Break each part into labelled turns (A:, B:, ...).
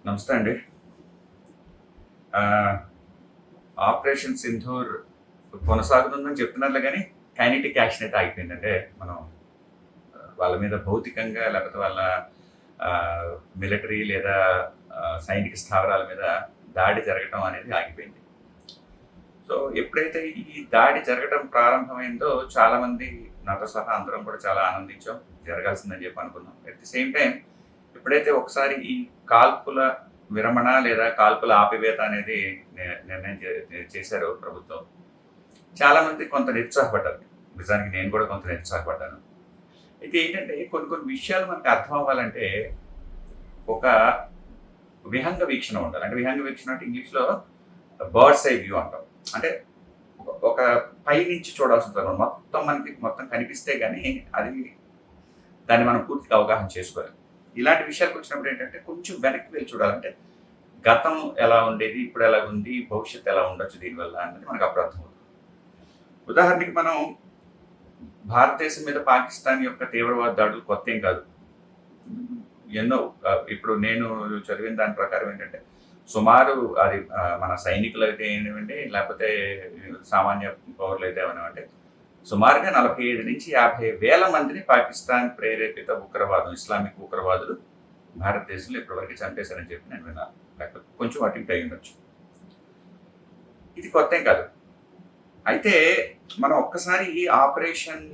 A: నమస్తే అండి. ఆహ్, ఆపరేషన్ సింధూర్ కొనసాగుతుందని చెప్తున్నారులే గానీ, కైనెటిక్ యాక్షన్ అయితే ఆగిపోయింది. అంటే మనం వాళ్ళ మీద భౌతికంగా లేకపోతే వాళ్ళ ఆహ్, మిలిటరీ లేదా సైనిక స్థావరాల మీద దాడి జరగటం అనేది ఆగిపోయింది. సో, ఎప్పుడైతే ఈ దాడి జరగటం ప్రారంభమైందో చాలామంది నాతో సహా అందరం కూడా చాలా ఆనందించాం. జరగాల్సిందని చెప్పి అనుకున్నాం. అట్ ది సేమ్ టైమ్ ఎప్పుడైతే ఒకసారి ఈ కాల్పుల విరమణ లేదా కాల్పుల ఆపివేత అనేది నిర్ణయం చేశారో ప్రభుత్వం, చాలామంది కొంత నిరుత్సాహపడ్డారు. నిజానికి నేను కూడా కొంత నిరుత్సాహపడ్డాను. అయితే ఏంటంటే కొన్ని కొన్ని విషయాలు మనకు అర్థం అవ్వాలంటే ఒక విహంగ వీక్షణ ఉండాలి. అంటే విహంగ వీక్షణ అంటే ఇంగ్లీష్‌లో బర్డ్స్ ఐ వ్యూ అంటాం. అంటే ఒక పైనుంచి చూడాల్సి ఉంటుంది. మొత్తం కనిపిస్తే గానీ దాన్ని మనం పూర్తిగా అవగాహన చేసుకోలేం. ఇలాంటి విషయాలకు వచ్చినప్పుడు ఏంటంటే కొంచెం వెనక్కి వెళ్ళి చూడాలంటే గతం ఎలా ఉండేది, ఇప్పుడు ఎలా ఉంది, భవిష్యత్తు ఎలా ఉండొచ్చు దీనివల్ల అన్నది మనకు అప్పుడు అర్థమవుతుంది. ఉదాహరణకి మనం భారతదేశం మీద పాకిస్తాన్ యొక్క తీవ్రవాద దాడులు కొత్తేం కాదు. ఎన్నో ఇప్పుడు నేను చదివిన దాని ప్రకారం ఏంటంటే సుమారు అది మన సైనికులైతే ఏనివ్వండి, లేకపోతే సామాన్య పౌరులైతే ఏమనివ్వండి, సుమారుగా 45,000-50,000 మందిని పాకిస్తాన్ ప్రేరేపిత ఉగ్రవాదం, ఇస్లామిక్ ఉగ్రవాదులు భారతదేశంలో ఇప్పటివరకు చంపేశారని చెప్పి నేను విన్నాను. లేకపోతే కొంచెం అటు ఇటు అయి ఉండొచ్చు. ఇది కొత్తేం కాదు. అయితే మనం ఒక్కసారి ఈ ఆపరేషన్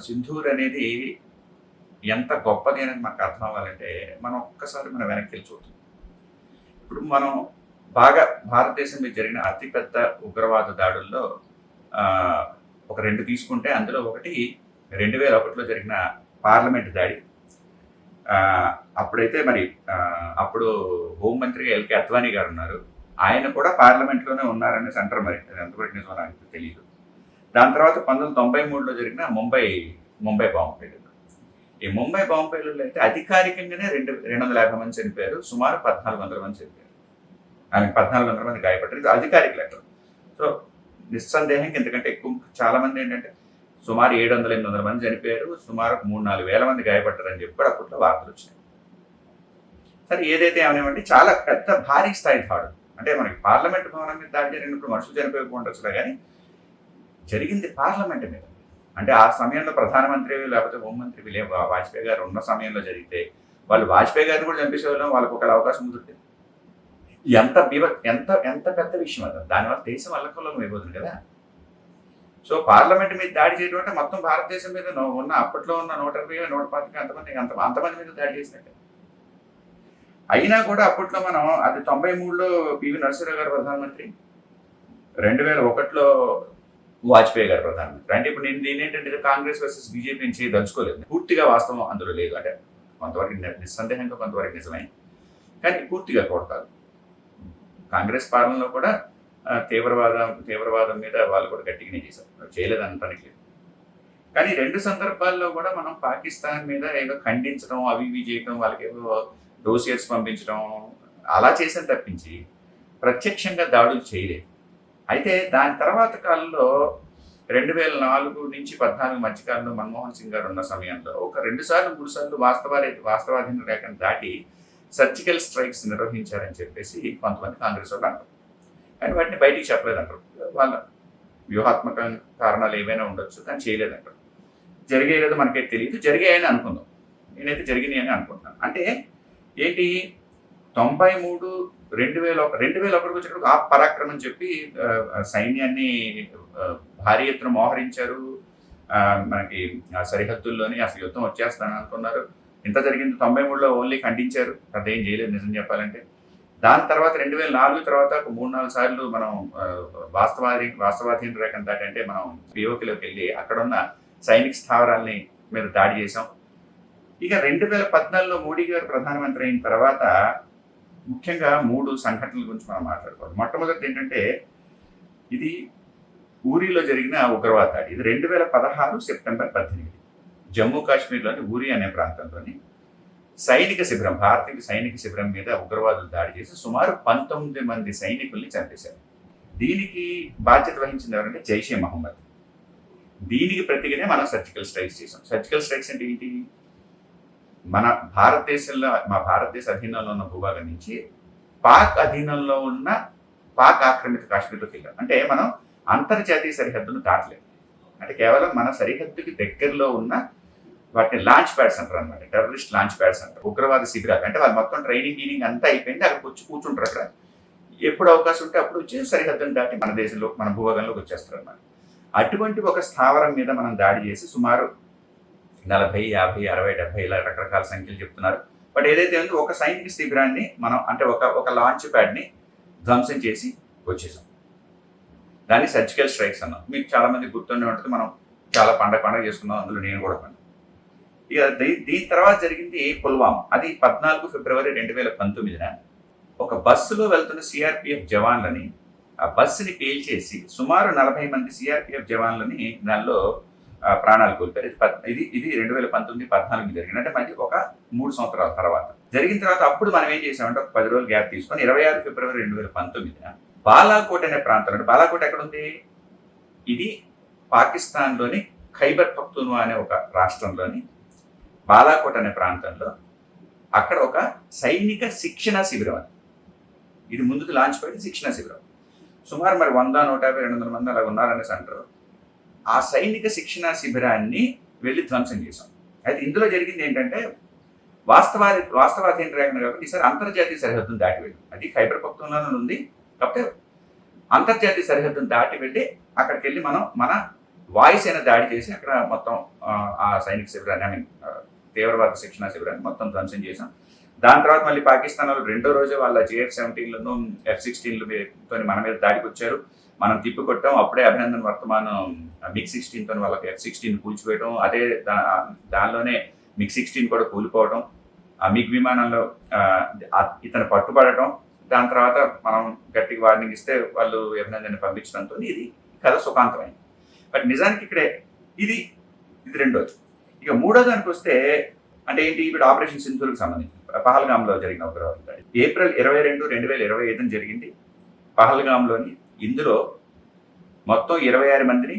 A: సింధూర్ అనేది ఎంత గొప్పది అనేది మనకు అర్థం అవ్వాలంటే మనం ఒక్కసారి మనం వెనక్కి వెళ్ళి చూద్దాం. ఇప్పుడు మనం బాగా భారతదేశం మీద జరిగిన అతిపెద్ద ఉగ్రవాద దాడుల్లో ఒక 2 తీసుకుంటే అందులో ఒకటి 2001లో జరిగిన పార్లమెంట్ దాడి. అప్పుడైతే మరి అప్పుడు హోంమంత్రిగా ఎల్కే అద్వానీ గారు ఉన్నారు. ఆయన కూడా పార్లమెంట్లోనే ఉన్నారని సెంటర్, మరి అది ఎంతవరకు నిజమో నాకు తెలియదు. దాని తర్వాత 1993లో జరిగిన ముంబై బాంబు పేలుడు. ఈ ముంబై బాంబు పేలుడులో అయితే అధికారికంగానే 250 మంది చనిపోయారు, సుమారు 1,400 మంది చనిపోయారు. ఆయనకు 1,400 మంది గాయపడ్డారు. ఇది అధికారిక లెక్కలు. సో నిస్సందేహంగా ఎందుకంటే చాలా మంది ఏంటంటే సుమారు 700-800 మంది చనిపోయారు, సుమారు 3-4 వేల మంది గాయపడ్డారని చెప్పి కూడా అప్పట్లో వార్తలు వచ్చినాయి. సరే ఏదైతే ఏమనివ్వండి, చాలా పెద్ద భారీ స్థాయి దాడు. అంటే మనకి పార్లమెంట్ భవనం మీద దాడి జరిగినప్పుడు మనుషులు చనిపోకుండా కానీ జరిగింది పార్లమెంట్ మీద. అంటే ఆ సమయంలో ప్రధానమంత్రి లేకపోతే హోంమంత్రి వాజ్పేయి గారు ఉన్న సమయంలో జరిగితే వాళ్ళు వాజ్పేయి గారిని కూడా చంపేసేవాళ్ళం, వాళ్ళకు ఒక అవకాశం కుదిరితే. ఎంత ఎంత పెద్ద విషయం అది. దానివల్ల దేశం అల్లకల్లోలం అయిపోతుంది కదా. సో పార్లమెంట్ మీద దాడి చేయడం అంటే మొత్తం భారతదేశం మీద ఉన్న అప్పట్లో ఉన్న 120-125 అంతమంది మీద దాడి చేసినట్టే. అయినా కూడా అప్పట్లో మనం అది 93లో పివి నరసింహరావు గారు ప్రధానమంత్రి, 2001లో వాజ్పేయి గారు ప్రధానమంత్రి. అంటే ఇప్పుడు నేను ఏంటంటే కాంగ్రెస్ వర్సెస్ బీజేపీని చేయదలుచుకోలేదు. పూర్తిగా వాస్తవం అందులో లేదు. అంటే కొంతవరకు నిస్సందేహంగా కొంతవరకు నిజమే, కానీ పూర్తిగా కూడా కాదు. కాంగ్రెస్ పాలనలో కూడా తీవ్రవాదం మీద వాళ్ళు కూడా గట్టిగానే చేశారు, చేయలేదు అనటానికి లేదు. కానీ 2 సందర్భాల్లో కూడా మనం పాకిస్తాన్ మీద ఏదో ఖండించడం, అవి ఇవి చేయడం, వాళ్ళకి ఏదో డోసియర్స్ పంపించడం అలా చేశారు తప్పించి ప్రత్యక్షంగా దాడులు చేయలేదు. అయితే దాని తర్వాత కాలంలో 2004 నుంచి 2014 మధ్యకాలంలో మన్మోహన్ సింగ్ గారు ఉన్న సమయంలో ఒక 2 సార్లు 3 సార్లు వాస్తవాధీన రేఖను దాటి సర్జికల్ స్ట్రైక్స్ నిర్వహించారని చెప్పేసి కొంతమంది కాంగ్రెస్ వాళ్ళు అంటారు. కానీ వాటిని బయటికి చెప్పలేదంటారు. వాళ్ళ వ్యూహాత్మక కారణాలు ఏవైనా ఉండొచ్చు, కానీ చేయలేదంటారు. జరిగేదో మనకైతే తెలియదు, జరిగాయని అనుకుందాం. నేనైతే జరిగినాయి అని అనుకుంటున్నాను. అంటే ఏంటి, 93, 2001 వచ్చేటప్పుడు ఆ పరాక్రమం అని చెప్పి సైన్యాన్ని భారీ ఎత్తున మోహరించారు. మనకి సరిహద్దుల్లోని అసలు యుద్ధం వచ్చేస్తానని అనుకున్నారు. ఇంత జరిగింది. 93లో ఓన్లీ ఖండించారు, అదేం చేయలేదు నిజం చెప్పాలంటే. దాని తర్వాత 2004 తర్వాత ఒక 3-4 సార్లు మనం వాస్తవాధీన రేఖను దాటంటే మనం పిఓకేలోకి వెళ్ళి అక్కడున్న సైనిక స్థావరాల్ని మీద దాడి చేసాం. ఇక 2014లో మోడీ గారు ప్రధానమంత్రి అయిన తర్వాత ముఖ్యంగా 3 సంఘటనల గురించి మనం మాట్లాడుకోవాలి. మొట్టమొదటి ఏంటంటే ఇది ఊరిలో జరిగిన ఉగ్రవాద దాడి. ఇది 2016 సెప్టెంబర్ 18 జమ్మూ కాశ్మీర్లోని ఊరి అనే ప్రాంతంలోని భారతీయ సైనిక శిబిరం మీద ఉగ్రవాదులు దాడి చేసి సుమారు 19 మంది సైనికుల్ని చంపేశారు. దీనికి బాధ్యత వహించింది ఎవరంటే జైషే మహమ్మద్. దీనికి ప్రతిగానే మనం సర్జికల్ స్ట్రైక్స్ చేసాం. సర్జికల్ స్ట్రైక్స్ అంటే ఏంటి, మన భారతదేశంలో, మా భారతదేశ అధీనంలో ఉన్న భూభాగం నుంచి పాక్ అధీనంలో ఉన్న పాక్ ఆక్రమిత కాశ్మీర్లోకి వెళ్ళాం. అంటే మనం అంతర్జాతీయ సరిహద్దును దాటలేదు. అంటే కేవలం మన సరిహద్దుకి దగ్గరలో ఉన్న వాటిని లాంచ్ ప్యాడ్స్ అంటారు అనమాట. టెర్రరిస్ట్ లాంచ్ ప్యాడ్స్ అంటారు, ఉగ్రవాద శిబిరాలు. అంటే వాళ్ళు మొత్తం ట్రైనింగ్ అంతా అయిపోయింది, అక్కడికి వచ్చి కూర్చుంటారు. అక్కడ ఎప్పుడు అవకాశం ఉంటే అప్పుడు వచ్చి సరిహద్దును దాటి మన దేశంలో, మన భూభాగంలోకి వచ్చేస్తారు అన్నమాట. అటువంటి ఒక స్థావరం మీద మనం దాడి చేసి సుమారు 40, 50, 60, 70 ఇలా రకరకాల సంఖ్యలు చెప్తున్నారు. బట్ ఏదైతే ఉందో ఒక సైనిక శిబిరాన్ని మనం, అంటే ఒక లాంచ్ ప్యాడ్ని ధ్వంసం చేసి వచ్చేసాం. దాన్ని సర్జికల్ స్ట్రైక్స్ అన్నాం. మీకు చాలా మంది గుర్తుండే ఉంటుంది, మనం చాలా పండగ చేసుకున్నాం, అందులో నేను కూడా పండుగ. ఇక దీని తర్వాత జరిగింది పుల్వామా. అది 14 ఫిబ్రవరి 2019న ఒక బస్సులో వెళ్తున్న సిఆర్పిఎఫ్ జవాన్లని, ఆ బస్సుని పేల్చేసి సుమారు 40 మంది సిఆర్పిఎఫ్ జవాన్లని నెలలో ప్రాణాలు కోల్పోయారు. ఇది 2019-14 జరిగింది. అంటే మనకి ఒక 3 సంవత్సరాల తర్వాత జరిగిన తర్వాత అప్పుడు మనం ఏం చేసామంటే ఒక 10 రోజులు గ్యాప్ తీసుకొని 26 ఫిబ్రవరి 2019న బాలాకోట్ అనే ప్రాంతంలో, బాలాకోట్ ఎక్కడ ఉంది? ఇది పాకిస్తాన్లోని ఖైబర్ పఖ్తూన్వా అనే ఒక రాష్ట్రంలోని బాలాకోట్ అనే ప్రాంతంలో అక్కడ ఒక సైనిక శిక్షణా శిబిరం. అది ఇది ముందుకు లాంచ్ పెట్టి శిక్షణా శిబిరం. సుమారు మరి 100, 150, 200 మంది అలా ఉన్నారనేసి అంటారు. ఆ సైనిక శిక్షణా శిబిరాన్ని వెళ్ళి ధ్వంసం చేశాం. అయితే ఇందులో జరిగింది ఏంటంటే వాస్తవాధీన రేఖన కాబట్టి ఈసారి అంతర్జాతీయ సరిహద్దును దాటి వెళ్ళి, అది ఖైబర్ పఖ్తూన్వాలో ఉంది కాబట్టి అంతర్జాతీయ సరిహద్దును దాటి వెళ్ళి అక్కడికి వెళ్ళి మనం మన వాయుసేన దాడి చేసి అక్కడ మొత్తం ఆ సైనిక శిబిరాన్ని, తీవ్రవాద శిక్షణా శిబిరాన్ని మొత్తం ధ్వంసం చేశాం. దాని తర్వాత మళ్ళీ పాకిస్తాన్ వాళ్ళు రెండో రోజు వాళ్ళ JF-17లను F-16తో మన మీద దాడికి వచ్చారు. మనం తిప్పి కొట్టాం. అప్పుడే అభినందన్ వర్తమానం MiG-16తో వాళ్ళకి F-16 కూల్చివేయడం, అదే దానిలోనే MiG-16 కూడా కూలిపోవడం, ఆ మిగ్ విమానంలో ఇతను పట్టుబడటం, దాని తర్వాత మనం గట్టిగా వార్నింగ్ ఇస్తే వాళ్ళు అభినందన్ పంపించడంతో ఇది కథ సుఖాంతమైంది. బట్ నిజానికి ఇక్కడే ఇది రెండోది. ఇక మూడో దానికి వస్తే అంటే ఏంటి, ఇప్పుడు ఆపరేషన్ సింధూర్కి సంబంధించి పహల్గామ్లో జరిగిన ఉగ్రవాద దాడి ఏప్రిల్ 22, 2025 జరిగింది పహల్గామ్లోని. ఇందులో మొత్తం 26 మందిని,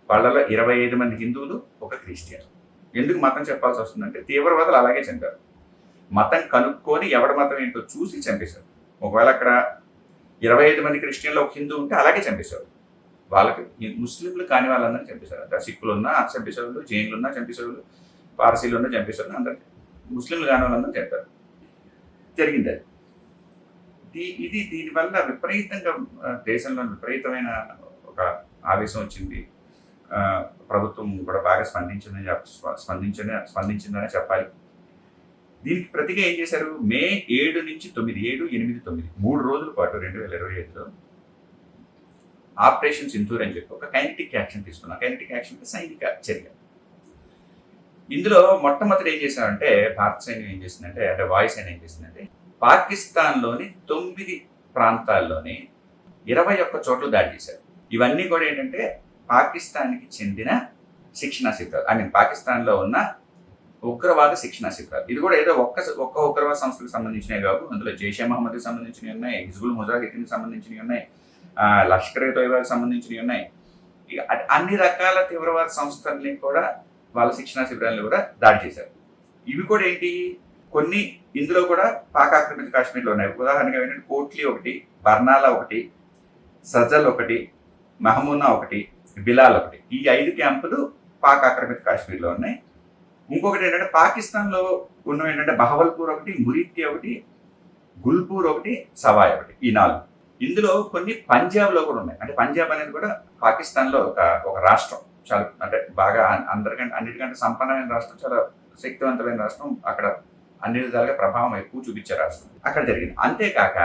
A: వాళ్ళలో 25 మంది హిందువులు, ఒక క్రిస్టియన్. ఎందుకు మతం చెప్పాల్సి వస్తుందంటే తీవ్రవాదులు అలాగే చంపారు. మతం కనుక్కొని ఎవరి మతం ఏంటో చూసి చంపేశారు. ఒకవేళ అక్కడ 25 మంది క్రిస్టియన్లు, ఒక హిందూ ఉంటే అలాగే చంపేశారు. వాళ్ళకి ముస్లింలు కాని వాళ్ళందరినీ చంపేశారు. అంటే సిక్కులు ఉన్నా చంపేసేవాళ్ళు, జైన్లు ఉన్నా చంపేసేవాళ్ళు, పార్సీలు ఉన్నా చంపేసేవాళ్ళు, అందరికీ ముస్లింలు కాని వాళ్ళందరూ చంపారు. జరిగింది అది. దీనివల్ల విపరీతంగా దేశంలో విపరీతమైన ఒక ఆవేశం వచ్చింది. ప్రభుత్వం కూడా బాగా స్పందించిందనే చెప్పాలి. దీనికి ప్రతిగా ఏం చేశారు, మే 7 నుంచి 9, 7, 8, 9 3 రోజుల పాటు 2025లో ఆపరేషన్ సింధూర్ అని చెప్పి ఒక కైనెటిక్ యాక్షన్ తీసుకున్నాం. కైనెటిక్ యాక్షన్ అంటే సైనిక చర్య. ఇందులో మొట్టమొదటి ఏం చేశారంటే భారత సైన్యం ఏం చేసిందంటే, అంటే వాయుసేన ఏం చేసిందంటే, పాకిస్తాన్లోని 9 ప్రాంతాల్లోని 21 చోట్ల దాడి చేశారు. ఇవన్నీ కూడా ఏంటంటే పాకిస్తాన్కి చెందిన శిక్షణా శిబిరాలు, పాకిస్తాన్లో ఉన్న ఉగ్రవాద శిక్షణా శిబిరాలు. ఇది కూడా ఏదో ఒక్క ఉగ్రవాద సంస్థలకు సంబంధించినవి కావు. అందులో జైషే మహమ్మద్కి సంబంధించినవి ఉన్నాయి, హిజ్బుల్ ముజాహిదీన్కి సంబంధించినవి ఉన్నాయి, లష్కర్-ఏ-తోయిబాకి సంబంధించినవి ఉన్నాయి. ఇక అన్ని రకాల తీవ్రవాద సంస్థల్ని కూడా, వాళ్ళ శిక్షణా శిబిరాలను కూడా దాడి చేశారు. ఇవి కూడా ఏంటి, కొన్ని ఇందులో కూడా పాక్ ఆక్రమిత కాశ్మీర్లో ఉన్నాయి. ఉదాహరణగా ఏంటంటే కోట్లీ ఒకటి, బర్నాలా ఒకటి, సజల్ ఒకటి, మహమూనా ఒకటి, బిలాల్ ఒకటి. ఈ 5 క్యాంపులు పాక్ ఆక్రమిత కాశ్మీర్లో ఉన్నాయి. ఇంకొకటి ఏంటంటే పాకిస్తాన్లో ఉన్నవి ఏంటంటే బహవల్పూర్ ఒకటి, మురీత్య ఒకటి, గుల్పూర్ ఒకటి, సవాయ్ ఒకటి. ఈ 4. ఇందులో కొన్ని పంజాబ్లో కూడా ఉన్నాయి. అంటే పంజాబ్ అనేది కూడా పాకిస్తాన్లో ఒక రాష్ట్రం. చాలా అంటే బాగా అన్నిటికంటే సంపన్నమైన రాష్ట్రం, చాలా శక్తివంతమైన రాష్ట్రం. అక్కడ అన్ని విధాలుగా ప్రభావం ఎక్కువ చూపించే రాష్ట్రం. అక్కడ జరిగింది. అంతేకాక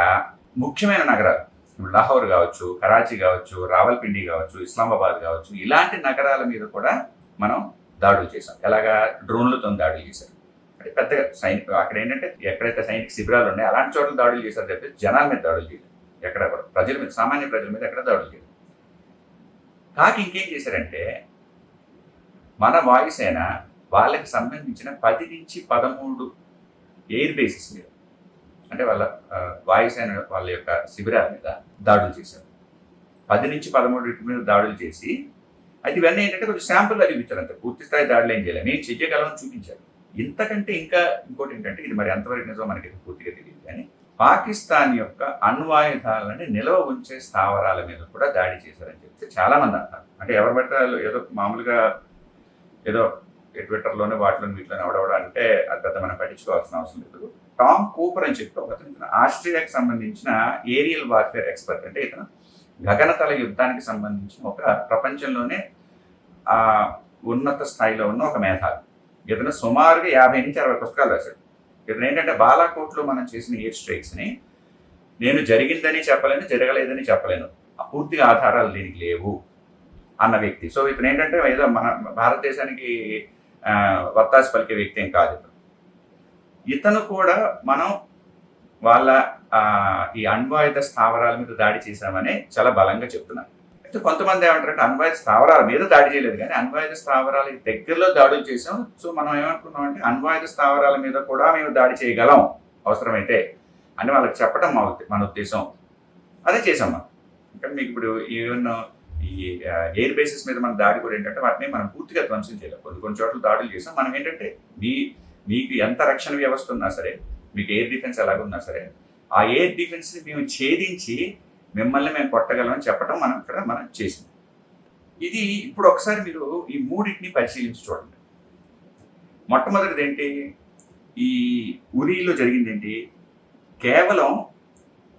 A: ముఖ్యమైన నగరాలు, లాహోర్ కావచ్చు, కరాచీ కావచ్చు, రావల్పిండి కావచ్చు, ఇస్లామాబాద్ కావచ్చు, ఇలాంటి నగరాల మీద కూడా మనం దాడులు చేశాం. ఎలాగా, డ్రోన్లతో దాడులు చేశారు. అంటే పెద్దగా అక్కడ ఏంటంటే ఎక్కడైతే సైనిక శిబిరాలు ఉన్నాయో అలాంటి చోట్ల దాడులు చేశారు తప్పితే జనాల మీద దాడులు చేయలేదు. ఎక్కడ కూడా ప్రజల మీద, సామాన్య ప్రజల మీద ఎక్కడ దాడులు చేయలేదు. కాకి ఇంకేం చేశారంటే, మన వాయుసేన వాళ్ళకి సంబంధించిన 10 నుంచి 13 ఎయిర్ బేసెస్ మీద, అంటే వాళ్ళ వాయుసేన వాళ్ళ యొక్క శిబిరాల మీద దాడులు చేశారు. 10 నుంచి 13 మీద దాడులు చేసి, అయితే ఇవన్నీ ఏంటంటే కొంచెం శాంపుల్గా చూపించారు. అంతే పూర్తి స్థాయి దాడులు ఏం చేయలేదు. నేను చెయ్యగలను చూపించారు. ఇంతకంటే ఇంకా ఇంకోటి ఏంటంటే, ఇది మరి ఎంతవరకు నిజమో మనకి పూర్తిగా తెలియదు కానీ, పాకిస్తాన్ యొక్క అణ్వాయుధాలని నిల్వ ఉంచే స్థావరాల మీద కూడా దాడి చేశారని చెప్తే చాలా మంది అంటారు. అంటే ఎవరు పడితే వాళ్ళు ఏదో మామూలుగా ఏదో ట్విట్టర్లోనే వాటిలోని వీటిలోనే ఎవడెవడ అంటే అది పెద్ద మనం పట్టించుకోవాల్సిన అవసరం లేదు. టామ్ కూపర్ అని చెప్పి ఒకతను ఆస్ట్రేలియాకి సంబంధించిన ఏరియల్ వార్ఫేర్ ఎక్స్పర్ట్. అంటే ఇతను గగనతల యుద్ధానికి సంబంధించిన ఒక ప్రపంచంలోనే ఉన్నత స్థాయిలో ఉన్న ఒక మేధావి. ఇతను సుమారుగా 50 నుంచి 60 పుస్తకాలు రాశాడు. ఇతను ఏంటంటే బాలాకోట్లో మనం చేసిన ఎయిర్ స్ట్రైక్స్ని నేను జరిగిందని చెప్పలేను, జరగలేదని చెప్పలేను, పూర్తిగా ఆధారాలు దీనికి లేవు అన్న వ్యక్తి. సో ఇతను ఏంటంటే ఏదో మన భారతదేశానికి వత్తాసు పలికే వ్యక్తి ఏం కాదు. ఇతను కూడా మనం వాళ్ళ ఈ అణ్వాయుధ స్థావరాల మీద దాడి చేశామని చాలా బలంగా చెప్తున్నారు. అయితే కొంతమంది ఏమంటారంటే అణ్వాయుధ స్థావరాల మీద దాడి చేయలేదు కానీ అణ్వాయుధ స్థావరాల దగ్గరలో దాడులు చేసాం. సో మనం ఏమనుకున్నాం అంటే అణ్వాయుధ స్థావరాల మీద కూడా మేము దాడి చేయగలం అవసరమైతే అని వాళ్ళకి చెప్పడం మన ఉద్దేశం. అదే చేసాం మనం. ఇంకా మీకు ఇప్పుడు ఈవెన్ ఈ ఎయిర్ బేసెస్ మీద మన దాడి కూడా ఏంటంటే వాటిని మనం పూర్తిగా ధ్వంసం చేయలేం. కొన్ని చోట్ల దాడులు చేసాం. మనం ఏంటంటే మీకు ఎంత రక్షణ వ్యవస్థ ఉన్నా సరే, మీకు ఎయిర్ డిఫెన్స్ ఎలాగున్నా సరే, ఆ ఎయిర్ డిఫెన్స్ని మేము ఛేదించి మిమ్మల్ని మేము కొట్టగలమని చెప్పడం మనం చేసింది. ఇది ఇప్పుడు ఒకసారి మీరు ఈ మూడింటిని పరిశీలించి చూడండి. మొట్టమొదటిది ఏంటి, ఈ ఉరీలో జరిగింది ఏంటి, కేవలం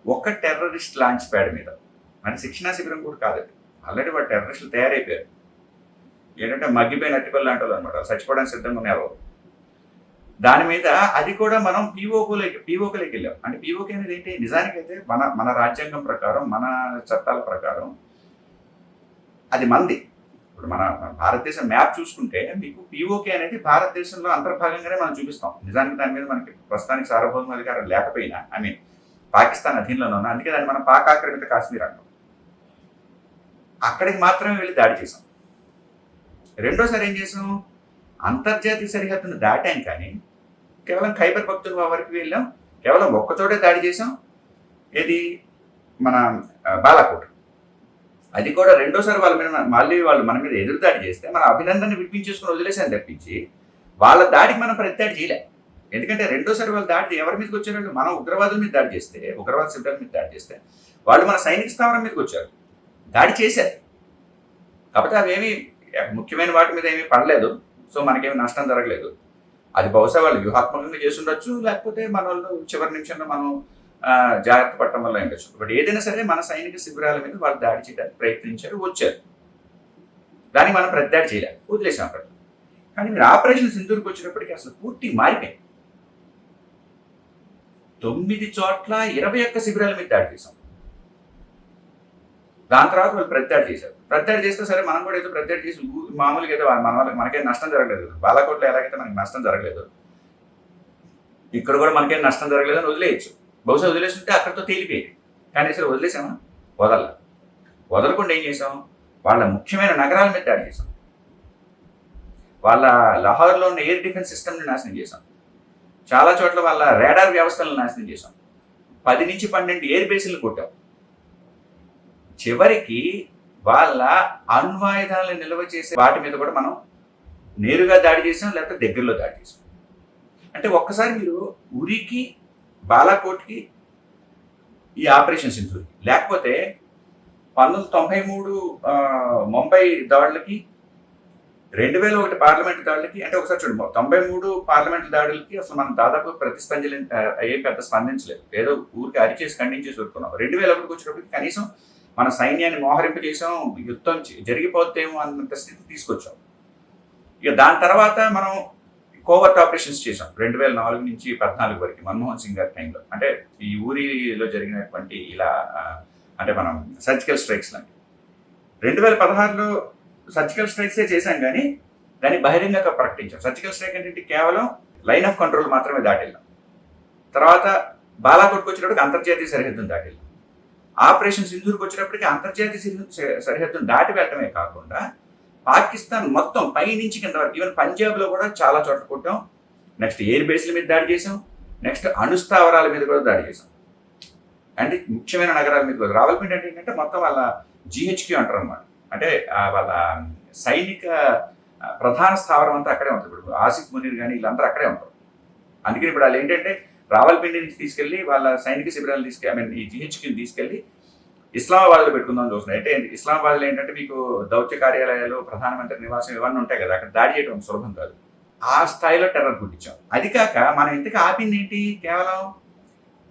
A: ఒక టెర్రరిస్ట్ లాంచ్ ప్యాడ్ మీద, మన శిక్షణా శిబిరం కూడా కాదండి, ఆల్రెడీ వాడు టెర్రరిస్టులు తయారైపోయారు. ఏంటంటే మగ్గిపోయిన అట్టిపల్లి లాంటి వాళ్ళు అనమాట, చచ్చిపోవడానికి సిద్ధంగా ఉన్నారు. దాని మీద అది కూడా మనం పీఓకేలోకి వెళ్ళాం. అంటే పీఓకే అనేది ఏంటి, నిజానికైతే మన రాజ్యాంగం ప్రకారం, మన చట్టాల ప్రకారం అది మంది. ఇప్పుడు మన భారతదేశం మ్యాప్ చూసుకుంటే మీకు పీఓకే అనేది భారతదేశంలో అంతర్భాగంగానే మనం చూపిస్తాం. నిజానికి దాని మీద మనకి ప్రస్తుతానికి సార్వభౌమ అధికారం లేకపోయినా, పాకిస్తాన్ అధీనంలో ఉన్నా, అందుకే దాన్ని మనం పాక్ ఆక్రమిత కాశ్మీర్ అంటాం. అక్కడికి మాత్రమే వెళ్ళి దాడి చేసాం. రెండోసారి ఏం చేసాం, అంతర్జాతీయ సరిహద్దును దాటాం కానీ కేవలం ఖైబర్ పఖ్తూన్ఖ్వా వరకు వెళ్ళాం. కేవలం ఒక్కచోటే దాడి చేసాం, ఏది మన బాలాకోట్. అది కూడా రెండోసారి వాళ్ళు మన మీద ఎదురు దాడి చేస్తే మన అభినందనని విడిపించేసుకుని వదిలేసాను తప్పించి వాళ్ళ దాడికి మనం ప్రతిదాడి చేయలే. ఎందుకంటే రెండోసారి వాళ్ళు దాడి ఎవరి మీదకి వచ్చారు, మనం ఉగ్రవాదుల మీద దాడి చేస్తే, ఉగ్రవాద శిబిరాల మీద దాడి చేస్తే వాళ్ళు మన సైనిక స్థావరం మీదకి వచ్చారు, దాడి చేశారు. కాబట్టి అవేమి ముఖ్యమైన వాటి మీద ఏమీ పడలేదు. సో మనకేమి నష్టం జరగలేదు. అది బహుశా వాళ్ళు వ్యూహాత్మకంగా చేసి ఉండొచ్చు, లేకపోతే మన వాళ్ళు చివరి నిమిషంలో మనం జాగ్రత్త పడటం వల్ల ఉండొచ్చు. బట్ ఏదైనా సరే మన సైనిక శిబిరాల మీద వాళ్ళు దాడి చేయడానికి ప్రయత్నించారు, వచ్చారు. దానికి మనం ప్రతిదాడి చేయలేదు, వదిలేసాం అక్కడ. కానీ మీరు ఆపరేషన్ సింధూర్కి వచ్చినప్పటికీ అసలు పూర్తి మారిపోయింది. 9 చోట్ల 21 శిబిరాల మీద దాడి చేసాం. దాని తర్వాత వాళ్ళు ప్రతిదాడి చేశారు. ప్రతిదాడి చేస్తే సరే మనం కూడా ఏదో ప్రతిదాడి చేసి మామూలుగా ఏదో మన వాళ్ళకి మనకేం నష్టం జరగలేదు. బాలాకోట్లో ఎలాగైతే మనకి నష్టం జరగలేదు, ఇక్కడ కూడా మనకేం నష్టం జరగలేదు అని వదిలేయచ్చు. బహుశా వదిలేస్తుంటే అక్కడితో తేలిపోయేది. కానీ సరే వదిలేసామా, వదలకుండా ఏం చేసాం, వాళ్ళ ముఖ్యమైన నగరాల మీద దాడి చేసాం. వాళ్ళ లాహోర్లో ఉన్న ఎయిర్ డిఫెన్స్ సిస్టమ్ని నాశనం చేసాం. చాలా చోట్ల వాళ్ళ రాడార్ వ్యవస్థలను నాశనం చేసాం. 10 నుంచి 12 ఎయిర్ బేస్లను కొట్టాం. చివరికి వాళ్ళ అణ్వాయుధాలను నిల్వ చేసే వాటి మీద కూడా మనం నేరుగా దాడి చేసాం, లేకపోతే దగ్గరలో దాడి చేసాం. అంటే ఒక్కసారి మీరు ఉరికి, బాలాకోట్కి, ఈ ఆపరేషన్ సింధూర్కి, లేకపోతే 1993 ముంబై దాడులకి, 2001 పార్లమెంట్ దాడులకి, అంటే ఒకసారి చూడండి, 93 పార్లమెంట్ దాడులకి అసలు మనం దాదాపు ఏం పెద్ద స్పందించలేదు, ఏదో ఊరికి అరిచేసి ఖండించేసి వస్తున్నాం. 2001 వచ్చేటప్పటికి కనీసం మన సైన్యాన్ని మోహరింపు చేసాం, యుద్ధం జరిగిపోతేమో అన్నంత స్థితి తీసుకొచ్చాం. ఇక దాని తర్వాత మనం కోవర్ట్ ఆపరేషన్స్ చేసాం 2004 నుంచి 2014 వరకు, మన్మోహన్ సింగ్ గారి టైంలో. అంటే ఈ ఊరిలో జరిగినటువంటి ఇలా అంటే మనం సర్జికల్ స్ట్రైక్స్ లాంటి. 2016లో సర్జికల్ స్ట్రైక్సే చేశాం కానీ దాన్ని బహిరంగంగా ప్రకటించాం. సర్జికల్ స్ట్రైక్ అంటే కేవలం లైన్ ఆఫ్ కంట్రోల్ మాత్రమే దాటిల్లాం. తర్వాత బాలాకోట్కి వచ్చేటప్పటికి అంతర్జాతీయ సరిహద్దును దాటిల్లాం. ఆపరేషన్ సింధూర్కి వచ్చేటప్పటికి అంతర్జాతీయ సరిహద్దును దాటి వెళ్ళటమే కాకుండా పాకిస్తాన్ మొత్తం పై నుంచి కింద వరకు, ఈవెన్ పంజాబ్లో కూడా చాలా చోట్ల కొట్టాం. నెక్స్ట్ ఎయిర్ బేస్ల మీద దాడి చేసాం. నెక్స్ట్ అణుస్థావరాల మీద కూడా దాడి చేసాం. అంటే ముఖ్యమైన నగరాల మీద కూడా. రావల్పిండి అంటే ఏంటంటే మొత్తం వాళ్ళ GHQ అంటారు అనమాట. అంటే వాళ్ళ సైనిక ప్రధాన స్థావరం అంతా అక్కడే ఉంటుంది. ఇప్పుడు ఆసిఫ్ మునీర్ కానీ వీళ్ళందరూ అక్కడే ఉంటారు. అందుకని ఇప్పుడు వాళ్ళు ఏంటంటే రావల్పిండి నుంచి తీసుకెళ్ళి వాళ్ళ సైనిక శిబిరాలు ఈ జిహెచ్క్యూని తీసుకెళ్ళి ఇస్లామాబాద్లో పెట్టుకుందాం చూస్తున్నాయి. అంటే ఇస్లామాబాద్లో ఏంటంటే మీకు దౌత్య కార్యాలయాలు, ప్రధానమంత్రి నివాసం ఇవన్నీ ఉంటాయి కదా, అక్కడ దాడి చేయడం సులభం కాదు. ఆ స్థాయిలో టెర్రర్ పుట్టించాం. అది కాక మనం ఇంతకు ఆపింది ఏంటి, కేవలం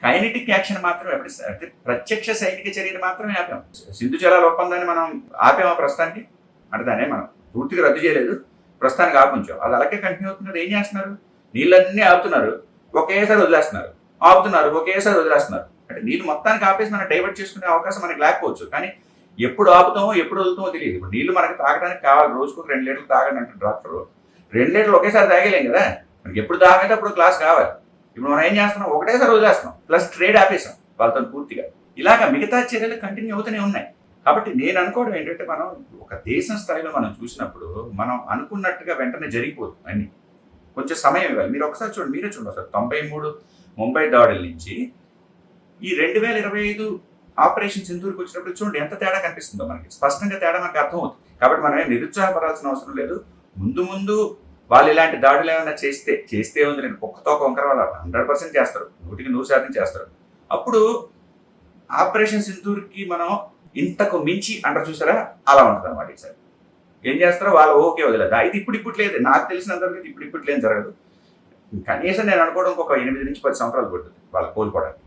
A: కైనెటిక్ యాక్షన్ మాత్రమే, అంటే ప్రత్యక్ష సైనిక చర్యలు మాత్రమే ఆపాం. సింధు జలాల ఒప్పందాన్ని మనం ఆపామా ప్రస్తుతానికి? అంటే దాన్ని మనం పూర్తిగా రద్దు చేయలేదు, ప్రస్తుతానికి ఆపించాం. అది అలాగే కంటిన్యూ అవుతున్నారు. ఏం చేస్తున్నారు, నీళ్ళన్నీ ఆపుతున్నారు, ఒకేసారి వదిలేస్తున్నారు, ఆపుతున్నారు, ఒకేసారి వదిలేస్తున్నారు. అంటే నీళ్ళు మొత్తానికి ఆపేసి మనం డైవర్ట్ చేసుకునే అవకాశం మనకి లేకపోవచ్చు, కానీ ఎప్పుడు ఆపుతామో ఎప్పుడు వదులుతామో తెలియదు. ఇప్పుడు నీళ్లు మనకి తాగడానికి కావాలి, రోజుకు 2 లీటర్లు తాగండి అంటే డాక్టర్ 2 లీటర్లు ఒకేసారి తాగలేం కదా, మనకి ఎప్పుడు తాగైతే అప్పుడు గ్లాస్ కావాలి. ఇప్పుడు మనం ఏం చేస్తున్నాం, ఒకటేసారి వదిలేస్తున్నాం, ప్లస్ ట్రేడ్ ఆపేసాం వాళ్ళతో పూర్తిగా. ఇలాగ మిగతా చర్యలు కంటిన్యూ అవుతూనే ఉన్నాయి. కాబట్టి నేను అనుకోవడం ఏంటంటే, మనం ఒక దేశం స్థాయిలో మనం చూసినప్పుడు మనం అనుకున్నట్టుగా వెంటనే జరిగిపోదు అన్ని, కొంచెం సమయం ఇవ్వాలి. మీరు ఒకసారి చూడండి, మీరే చూడండి సార్, 93 ముంబై దాడుల నుంచి ఈ 2025 ఆపరేషన్ సింధూర్కి వచ్చినప్పుడు చూడండి ఎంత తేడా కనిపిస్తుందో మనకి, స్పష్టంగా తేడా మనకి అర్థమవుతుంది. కాబట్టి మనం నిరుత్సాహపడాల్సిన అవసరం లేదు. ముందు ముందు వాళ్ళు ఇలాంటి దాడులు ఏమైనా చేస్తే ఉంది, నేను కుక్కతో వంకర వాళ్ళు 100% చేస్తారు, 100% చేస్తారు. అప్పుడు ఆపరేషన్ సింధూర్కి మనం ఇంతకు మించి అంటారు చూసారా, అలా ఉంటుంది అనమాట. ఈసారి ఏం చేస్తారో వాళ్ళు ఓకే వదిలేదు. అయితే ఇప్పుడు లేదు, నాకు తెలిసినంతవరకు ఇప్పుడు ఏం జరగదు. కనీసం నేను అనుకోవడం ఒక 8 నుంచి 10 సంవత్సరాలు పడుతుంది వాళ్ళు కోలుకోవడానికి.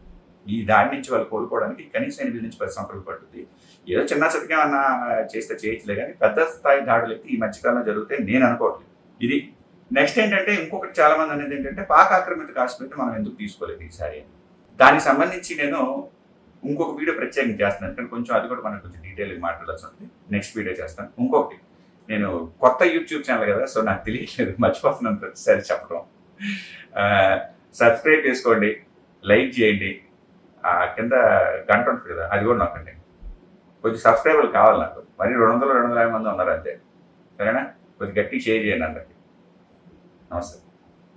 A: ఈ దాడి నుంచి వాళ్ళు కోలుకోవడానికి కనీసం 8 నుంచి 10 సంవత్సరాలు పడుతుంది. ఏదో చిన్న చితగా ఏమన్నా చేస్తే చేయట్లే, కానీ పెద్ద స్థాయి దాడులు అయితే ఈ మధ్యకాలంలో జరుగుతాయి నేను అనుకోవట్లేదు. ఇది నెక్స్ట్ ఏంటంటే, ఇంకొకటి చాలా మంది అనేది ఏంటంటే, పాక్ ఆక్రమిత కాశ్మీర్ మనం ఎందుకు తీసుకోలేదు ఈసారి. దానికి సంబంధించి నేను ఇంకొక వీడియో ప్రత్యేకంగా చేస్తున్నాను, కానీ కొంచెం అది కూడా మనం కొంచెం డీటెయిల్గా మాట్లాడాల్సి ఉంటుంది. నెక్స్ట్ వీడియో చేస్తాను. ఇంకొకటి, నేను కొత్త యూట్యూబ్ ఛానల్ కదా, సో నాకు తెలియట్లేదు, మర్చిపోతున్నాను ప్రతిసారి చెప్పడం. సబ్స్క్రైబ్ చేసుకోండి, లైక్ చేయండి, కింద గంట ఉంటుంది కదా అది కూడా నొక్కండి. కొంచెం సబ్స్క్రైబర్లు కావాలి నాకు, మరి 200-250 మంది ఉన్నారు అంతే, సరేనా? కొద్దిగా గట్టి షేర్ చేయండి అందరికి. నమస్తే.